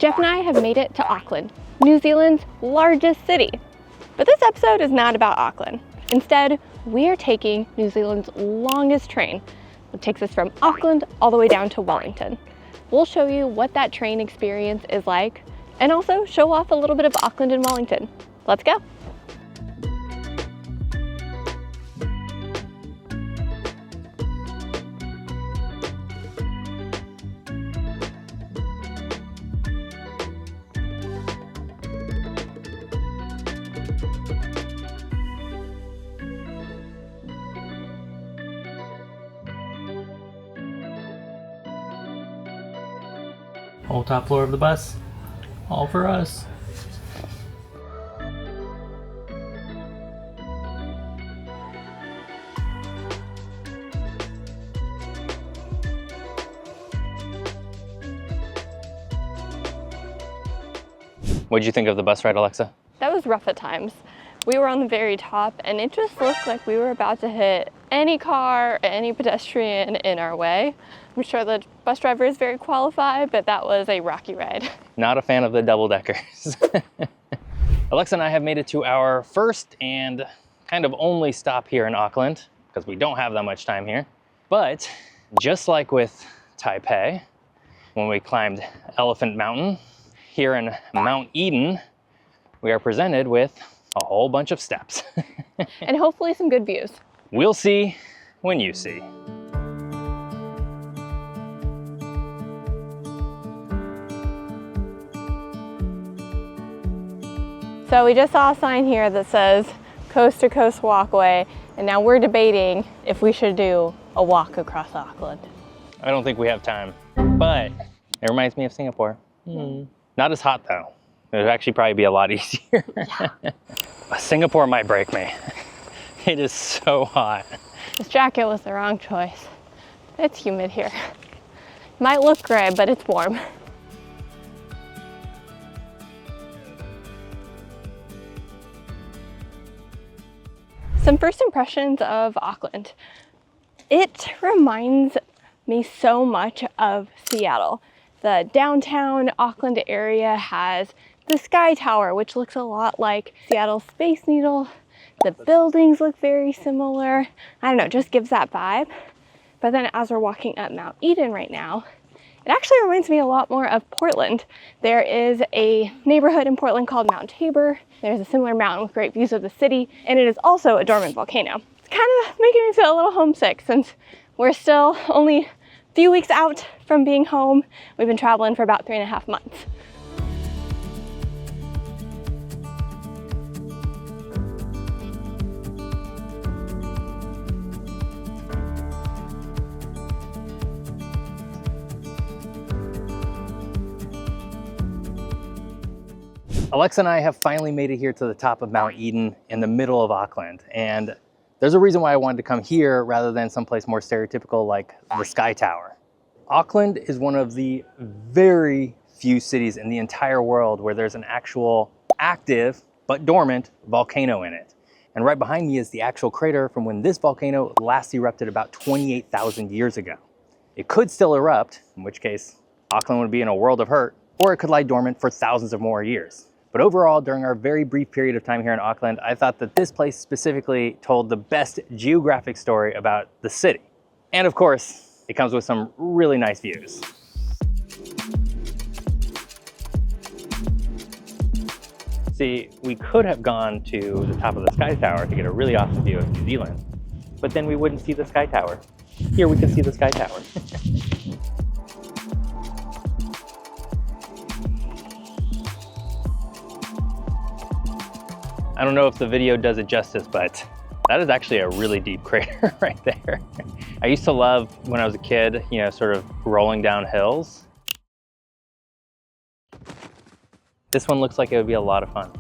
Geoff and I have made it to Auckland, New Zealand's largest city. But this episode is not about Auckland. Instead, we are taking New Zealand's longest train, which takes us from Auckland all the way down to Wellington. We'll show you what that train experience is like, and also show off a little bit of Auckland and Wellington. Let's go. Whole top floor of the bus, all for us. What'd you think of the bus ride, Alexa? That was rough at times. We were on the very top and it just looked like we were about to hit any car, any pedestrian in our way. I'm sure the bus driver is very qualified, but that was a rocky ride. Not a fan of the double-deckers. Alexa and I have made it to our first and kind of only stop here in Auckland, because we don't have that much time here. But just like with Taipei, when we climbed Elephant Mountain, here in Mount Eden, we are presented with a whole bunch of steps. And hopefully some good views. We'll see when you see. So we just saw a sign here that says coast to coast walkway, and now we're debating if we should do a walk across Auckland. I don't think we have time, but it reminds me of Singapore. Not as hot though. It would actually probably be a lot easier. Yeah. Singapore might break me. It is so hot. This jacket was the wrong choice. It's humid here. Might look gray, but it's warm. Some first impressions of Auckland. It reminds me so much of Seattle. The downtown Auckland area has the Sky Tower, which looks a lot like Seattle's Space Needle. The buildings look very similar. I don't know, just gives that vibe. But then as we're walking up Mount Eden right now, it actually reminds me a lot more of Portland. There is a neighborhood in Portland called Mount Tabor. There's a similar mountain with great views of the city, and it is also a dormant volcano. It's kind of making me feel a little homesick since we're still only a few weeks out from being home. We've been traveling for about 3.5 months. Alexa and I have finally made it here to the top of Mount Eden in the middle of Auckland. And there's a reason why I wanted to come here rather than someplace more stereotypical like the Sky Tower. Auckland is one of the very few cities in the entire world where there's an actual active but dormant volcano in it. And right behind me is the actual crater from when this volcano last erupted about 28,000 years ago. It could still erupt, in which case Auckland would be in a world of hurt, or it could lie dormant for thousands of more years. But overall, during our very brief period of time here in Auckland, I thought that this place specifically told the best geographic story about the city. And of course, it comes with some really nice views. See, we could have gone to the top of the Sky Tower to get a really awesome view of New Zealand, but then we wouldn't see the Sky Tower. Here we can see the Sky Tower. I don't know if the video does it justice, but that is actually a really deep crater right there. I used to love, when I was a kid, you know, sort of rolling down hills. This one looks like it would be a lot of fun.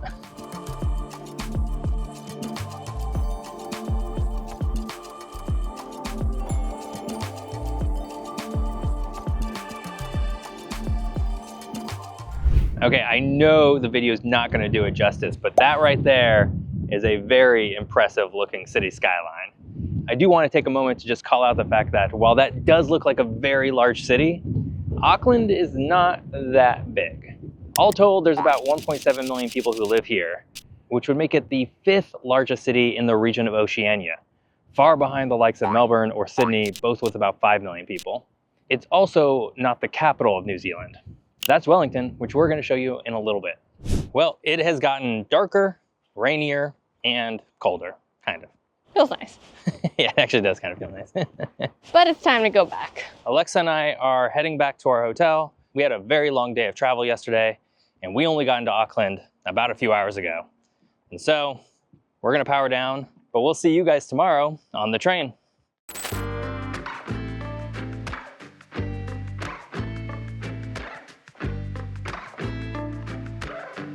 Okay, I know the video is not going to do it justice, but that right there is a very impressive looking city skyline. I do want to take a moment to just call out the fact that while that does look like a very large city, Auckland is not that big. All told, there's about 1.7 million people who live here, which would make it the 5th largest city in the region of Oceania, far behind the likes of Melbourne or Sydney, both with about 5 million people. It's also not the capital of New Zealand. That's Wellington, which we're going to show you in a little bit. Well, it has gotten darker, rainier, and colder, kind of. Feels nice. Yeah, it actually does kind of feel nice. But it's time to go back. Alexa and I are heading back to our hotel. We had a very long day of travel yesterday, and we only got into Auckland about a few hours ago. And so we're going to power down, but we'll see you guys tomorrow on the train.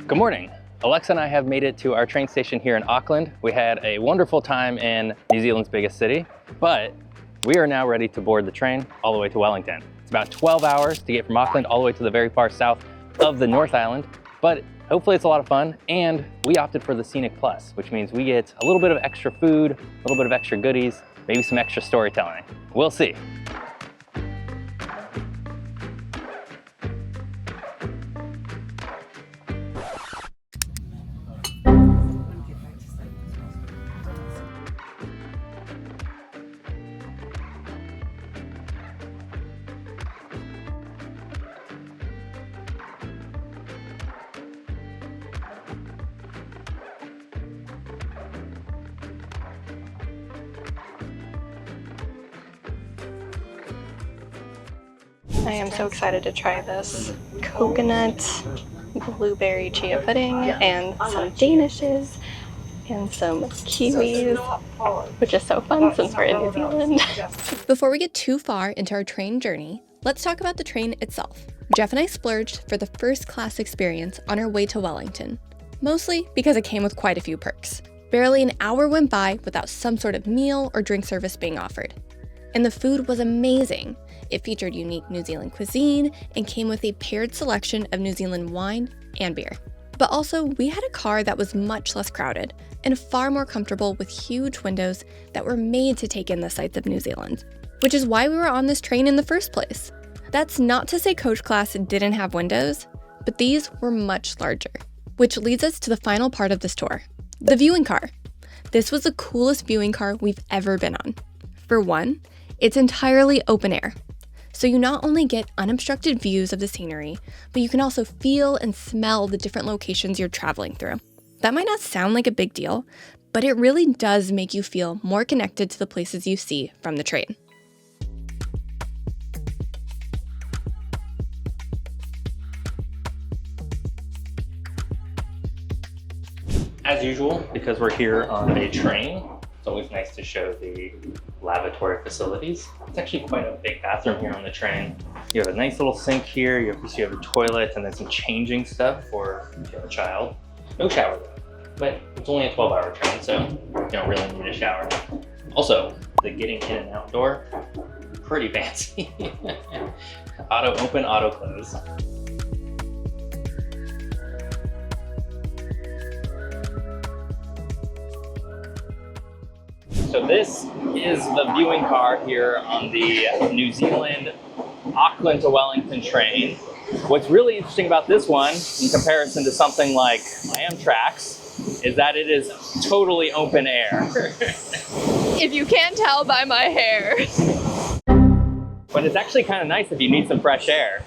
Good morning. Alexa and I have made it to our train station here in Auckland. We had a wonderful time in New Zealand's biggest city, but we are now ready to board the train all the way to Wellington. It's about 12 hours to get from Auckland all the way to the very far south of the North Island, but hopefully it's a lot of fun. And we opted for the Scenic Plus, which means we get a little bit of extra food, a little bit of extra goodies, maybe some extra storytelling. We'll see. I am so excited to try this coconut blueberry chia pudding and some danishes and some kiwis, which is so fun since we're in New Zealand. Before we get too far into our train journey, let's talk about the train itself. Geoff and I splurged for the first class experience on our way to Wellington, mostly because it came with quite a few perks. Barely an hour went by without some sort of meal or drink service being offered. And the food was amazing. It featured unique New Zealand cuisine and came with a paired selection of New Zealand wine and beer. But also, we had a car that was much less crowded and far more comfortable with huge windows that were made to take in the sights of New Zealand, which is why we were on this train in the first place. That's not to say coach class didn't have windows, but these were much larger, which leads us to the final part of this tour, the viewing car. This was the coolest viewing car we've ever been on. For one, it's entirely open air. So you not only get unobstructed views of the scenery, but you can also feel and smell the different locations you're traveling through. That might not sound like a big deal, but it really does make you feel more connected to the places you see from the train. As usual, because we're here on a train, it's always nice to show the lavatory facilities. It's actually quite a big bathroom here on the train. You have a nice little sink here, you have a toilet, and then some changing stuff for a child. No shower though, but it's only a 12-hour train, so you don't really need a shower. Also, the getting in and out door, pretty fancy. Auto open, auto close. So this is the viewing car here on the New Zealand Auckland to Wellington train. What's really interesting about this one, in comparison to something like Amtrak's, is that it is totally open air. If you can't tell by my hair. But it's actually kind of nice if you need some fresh air.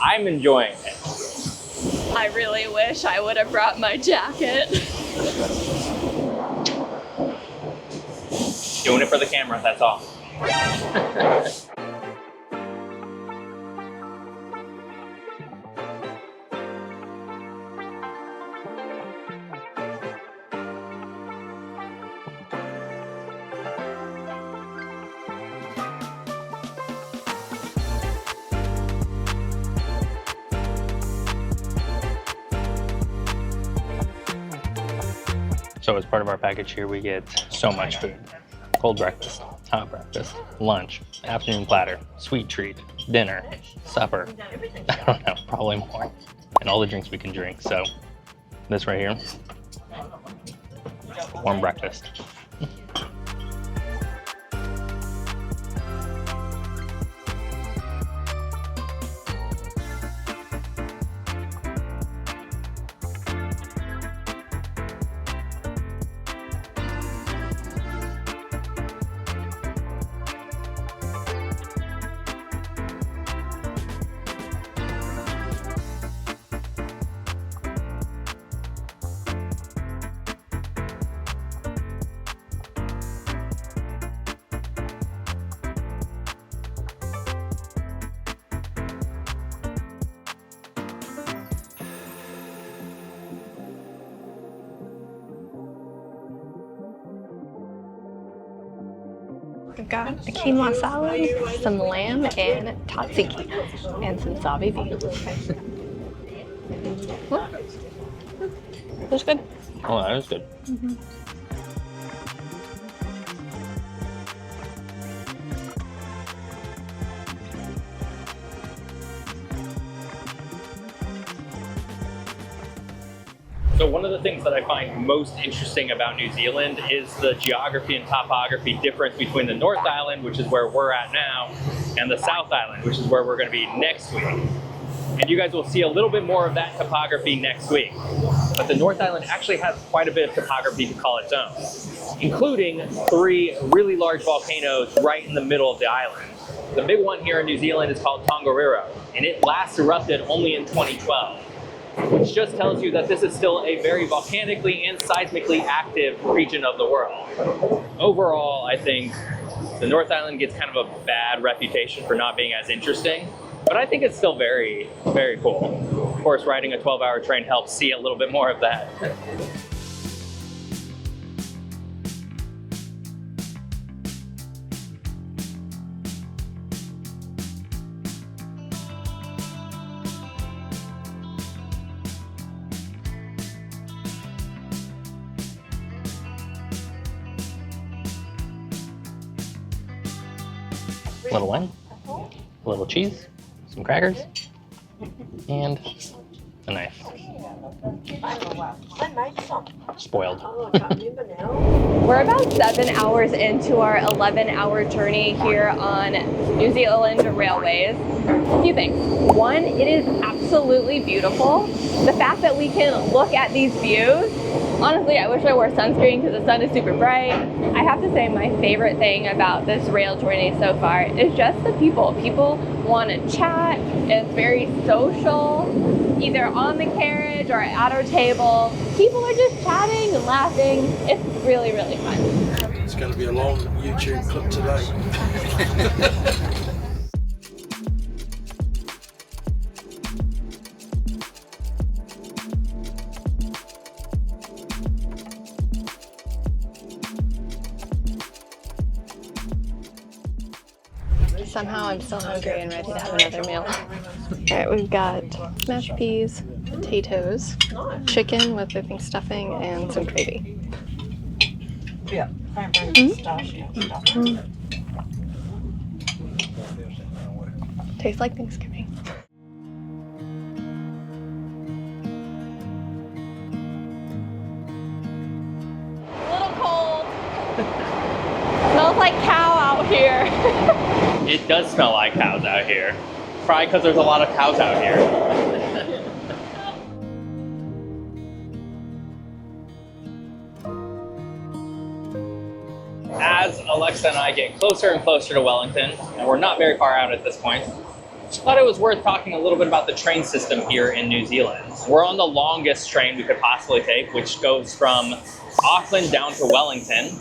I'm enjoying it. I really wish I would have brought my jacket. Doing it for the camera, that's all. So as part of our package here, we get so much food. Cold breakfast, hot breakfast, lunch, afternoon platter, sweet treat, dinner, supper, I don't know, probably more. And all the drinks we can drink. So this right here, warm breakfast. We've got a quinoa salad, some lamb and tzatziki, and some sabi beef. That's good. Oh, that is good. So one of the things that I find most interesting about New Zealand is the geography and topography difference between the North Island, which is where we're at now, and the South Island, which is where we're going to be next week. And you guys will see a little bit more of that topography next week. But the North Island actually has quite a bit of topography to call its own, including 3 really large volcanoes right in the middle of the island. The big one here in New Zealand is called Tongariro, and it last erupted only in 2012. Which just tells you that this is still a very volcanically and seismically active region of the world. Overall, I think the North Island gets kind of a bad reputation for not being as interesting, but I think it's still very, very cool. Of course, riding a 12-hour train helps see a little bit more of that. A little wine, a little cheese, some crackers, and a knife. Spoiled. We're about 7 hours into our 11-hour journey here on New Zealand Railways. A few things. One, it is absolutely beautiful. The fact that we can look at these views, honestly, I wish I wore sunscreen because the sun is super bright. I have to say my favorite thing about this rail journey so far is just the people. People want to chat. It's very social, either on the carriage or at our table. People are just chatting and laughing. It's really, really fun. It's going to be a long YouTube clip today. Somehow I'm still hungry and ready to have another meal. All right, we've got mashed peas, potatoes, chicken with I think stuffing, and some gravy. Yeah. Tastes like Thanksgiving. A little cold. Smells like cow out here. It does smell like cows out here. Probably because there's a lot of cows out here. As Alexa and I get closer and closer to Wellington, and we're not very far out at this point, I thought it was worth talking a little bit about the train system here in New Zealand. We're on the longest train we could possibly take, which goes from Auckland down to Wellington.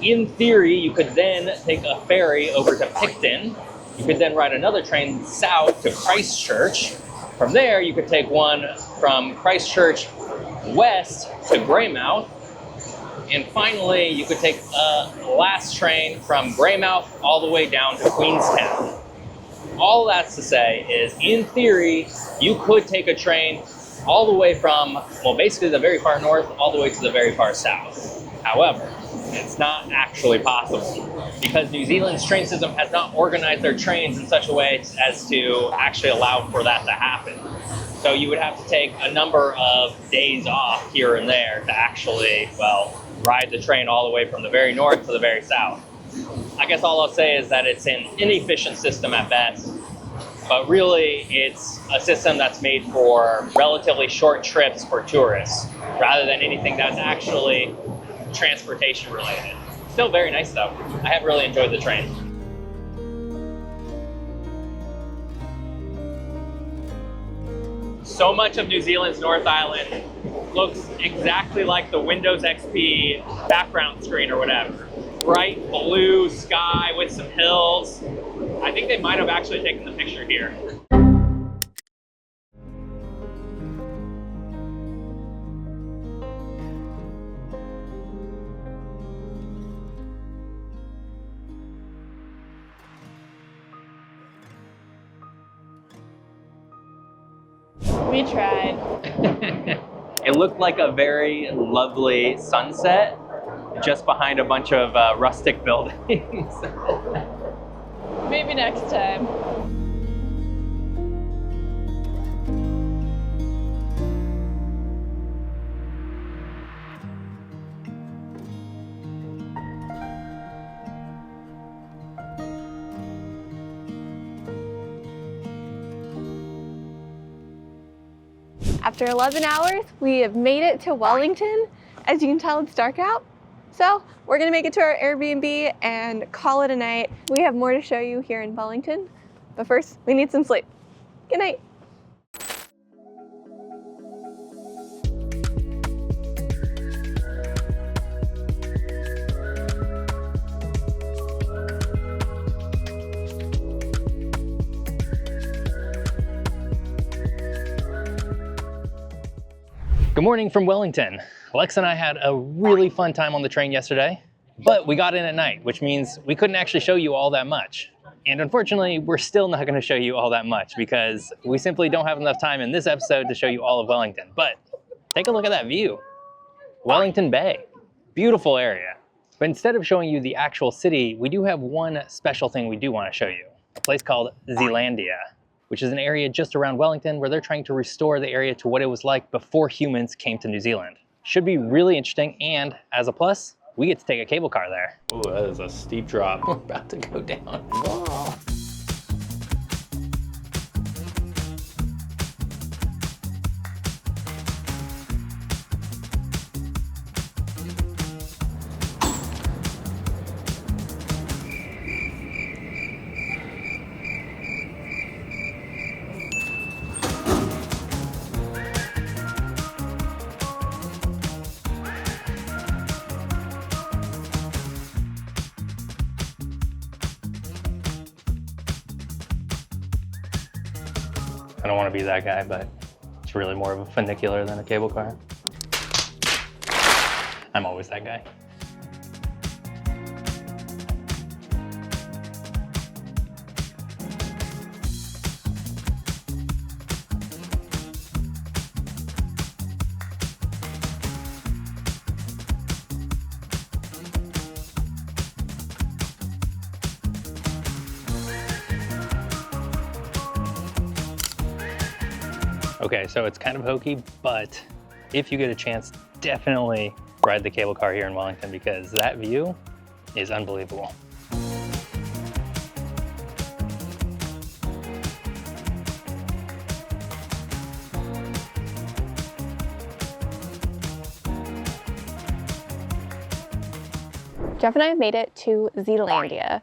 In theory, you could then take a ferry over to Picton. You could then ride another train south to Christchurch. From there, you could take one from Christchurch west to Greymouth. And finally, you could take a last train from Greymouth all the way down to Queenstown. All that's to say is, in theory, you could take a train all the way from, well, basically the very far north all the way to the very far south. However, it's not actually possible because New Zealand's train system has not organized their trains in such a way as to actually allow for that to happen. So you would have to take a number of days off here and there to actually, well, ride the train all the way from the very north to the very south. I guess all I'll say is that it's an inefficient system at best, but really it's a system that's made for relatively short trips for tourists rather than anything that's actually transportation related. Still very nice though. I have really enjoyed the train. So much of New Zealand's North Island looks exactly like the Windows XP background screen or whatever. Bright blue sky with some hills. I think they might have actually taken the picture here. We tried. It looked like a very lovely sunset just behind a bunch of rustic buildings. Maybe next time. After 11 hours, we have made it to Wellington. As you can tell, it's dark out. So we're gonna make it to our Airbnb and call it a night. We have more to show you here in Wellington, but first we need some sleep. Good night. Good morning from Wellington. Alexa and I had a really fun time on the train yesterday, but we got in at night, which means we couldn't actually show you all that much. And unfortunately, we're still not going to show you all that much because we simply don't have enough time in this episode to show you all of Wellington. But take a look at that view. Wellington Bay, beautiful area. But instead of showing you the actual city, we do have one special thing we do want to show you, a place called Zealandia, which is an area just around Wellington where they're trying to restore the area to what it was like before humans came to New Zealand. Should be really interesting, and as a plus, we get to take a cable car there. Oh, that is a steep drop. We're about to go down. Whoa. I don't want to be that guy, but it's really more of a funicular than a cable car. I'm always that guy. Okay, so it's kind of hokey, but if you get a chance, definitely ride the cable car here in Wellington because that view is unbelievable. Jeff and I have made it to Zealandia.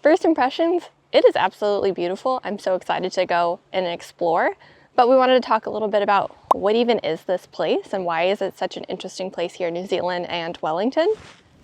First impressions, it is absolutely beautiful. I'm so excited to go and explore. But we wanted to talk a little bit about what even is this place and why is it such an interesting place here in New Zealand and Wellington.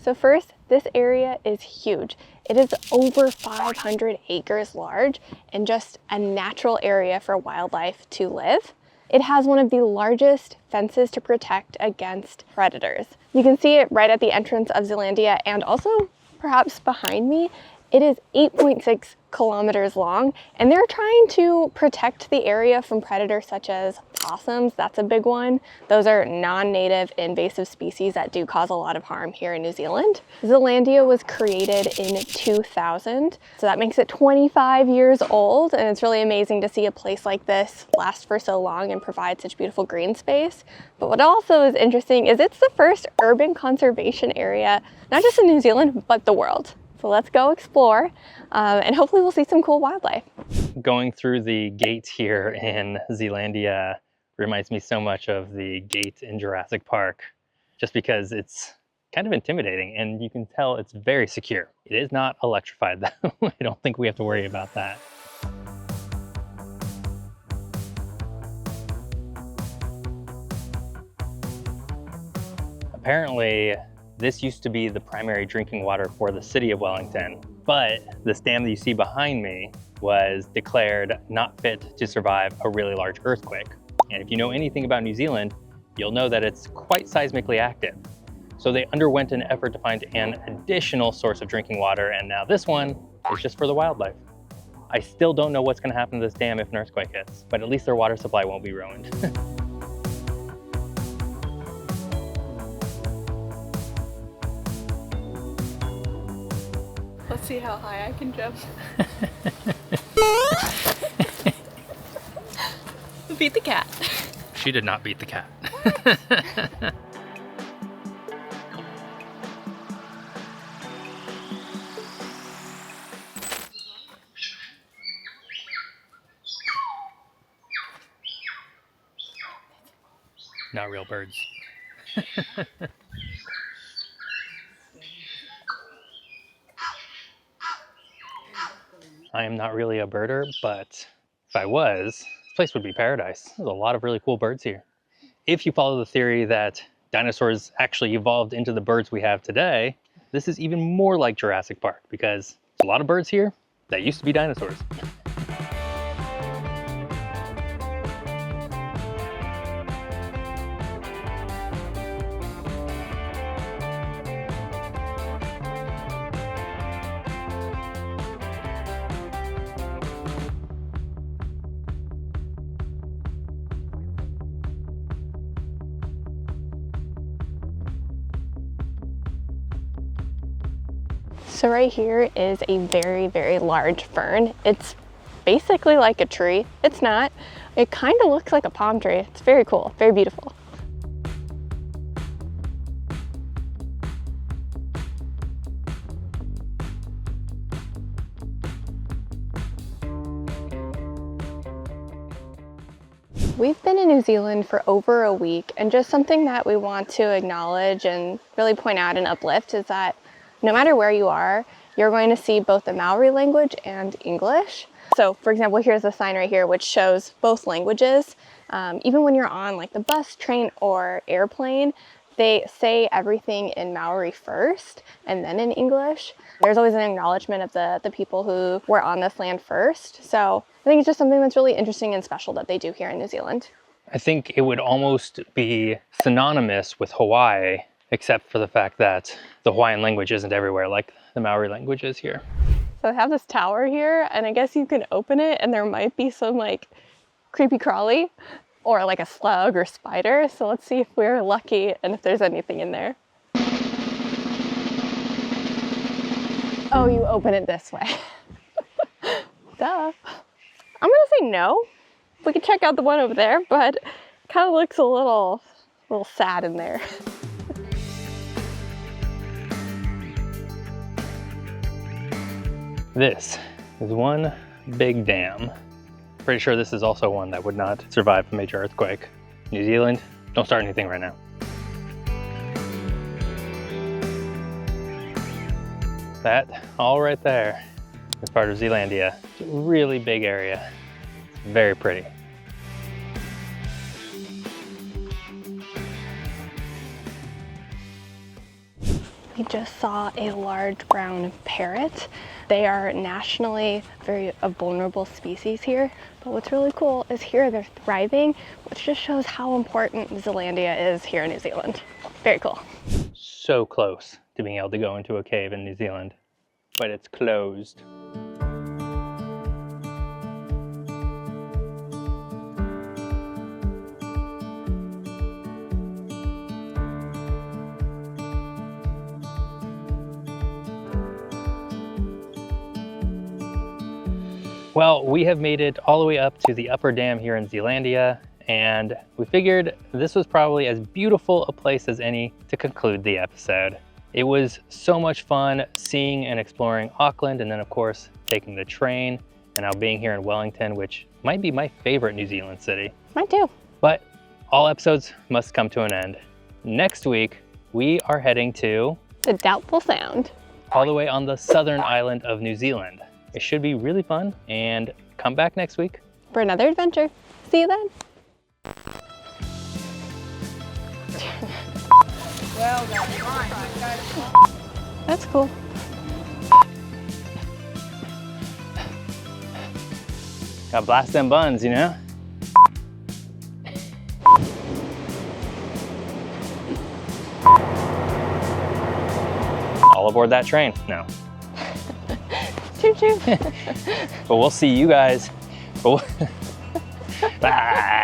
So first, this area is huge. It is over 500 acres large and just a natural area for wildlife to live. It has one of the largest fences to protect against predators. You can see it right at the entrance of Zealandia and also perhaps behind me. It is 8.6 kilometers long, and they're trying to protect the area from predators such as possums. That's a big one. Those are non-native invasive species that do cause a lot of harm here in New Zealand. Zealandia was created in 2000, so that makes it 25 years old, and it's really amazing to see a place like this last for so long and provide such beautiful green space. But what also is interesting is it's the first urban conservation area, not just in New Zealand, but the world. So let's go explore and hopefully we'll see some cool wildlife. Going through the gate here in Zealandia reminds me so much of the gate in Jurassic Park, just because it's kind of intimidating and you can tell it's very secure. It is not electrified though. I don't think we have to worry about that. Apparently, this used to be the primary drinking water for the city of Wellington, but this dam that you see behind me was declared not fit to survive a really large earthquake. And if you know anything about New Zealand, you'll know that it's quite seismically active. So they underwent an effort to find an additional source of drinking water, and now this one is just for the wildlife. I still don't know what's gonna happen to this dam if an earthquake hits, but at least their water supply won't be ruined. Let's see how high I can jump. Beat the cat. She did not beat the cat. Not real birds. I am not really a birder, but if I was, this place would be paradise. There's a lot of really cool birds here. If you follow the theory that dinosaurs actually evolved into the birds we have today, this is even more like Jurassic Park because there's a lot of birds here that used to be dinosaurs. So right here is a very, very large fern. It's basically like a tree. It's not. It kind of looks like a palm tree. It's very cool, very beautiful. We've been in New Zealand for over a week, and just something that we want to acknowledge and really point out and uplift is that no matter where you are, you're going to see both the Maori language and English. So for example, here's a sign right here which shows both languages. Even when you're on like the bus, train, or airplane, they say everything in Maori first and then in English. There's always an acknowledgement of the people who were on this land first. So I think it's just something that's really interesting and special that they do here in New Zealand. I think it would almost be synonymous with Hawaii, except for the fact that the Hawaiian language isn't everywhere like the Maori language is here. So they have this tower here, and I guess you can open it and there might be some like creepy crawly or like a slug or spider. So let's see if we're lucky and if there's anything in there. Oh, you open it this way. Duh. I'm gonna say no. We can check out the one over there, but it kind of looks a little sad in there. This is one big dam. Pretty sure this is also one that would not survive a major earthquake. New Zealand, don't start anything right now. That all right there is part of Zealandia. It's a really big area. It's very pretty. We just saw a large brown parrot. They are nationally a vulnerable species here, but what's really cool is here they're thriving, which just shows how important Zealandia is here in New Zealand. Very cool. So close to being able to go into a cave in New Zealand, but it's closed. Well, we have made it all the way up to the upper dam here in Zealandia, and we figured this was probably as beautiful a place as any to conclude the episode. It was so much fun seeing and exploring Auckland, and then of course taking the train, and now being here in Wellington, which might be my favorite New Zealand city. Mine too. But all episodes must come to an end. Next week, we are heading to The Doubtful Sound. all the way on the southern island of New Zealand. It should be really fun, and come back next week For another adventure. See you then. Well done. That's cool. Gotta blast them buns, you know? All aboard that train. No. choo choo. But we'll see you guys. Bye.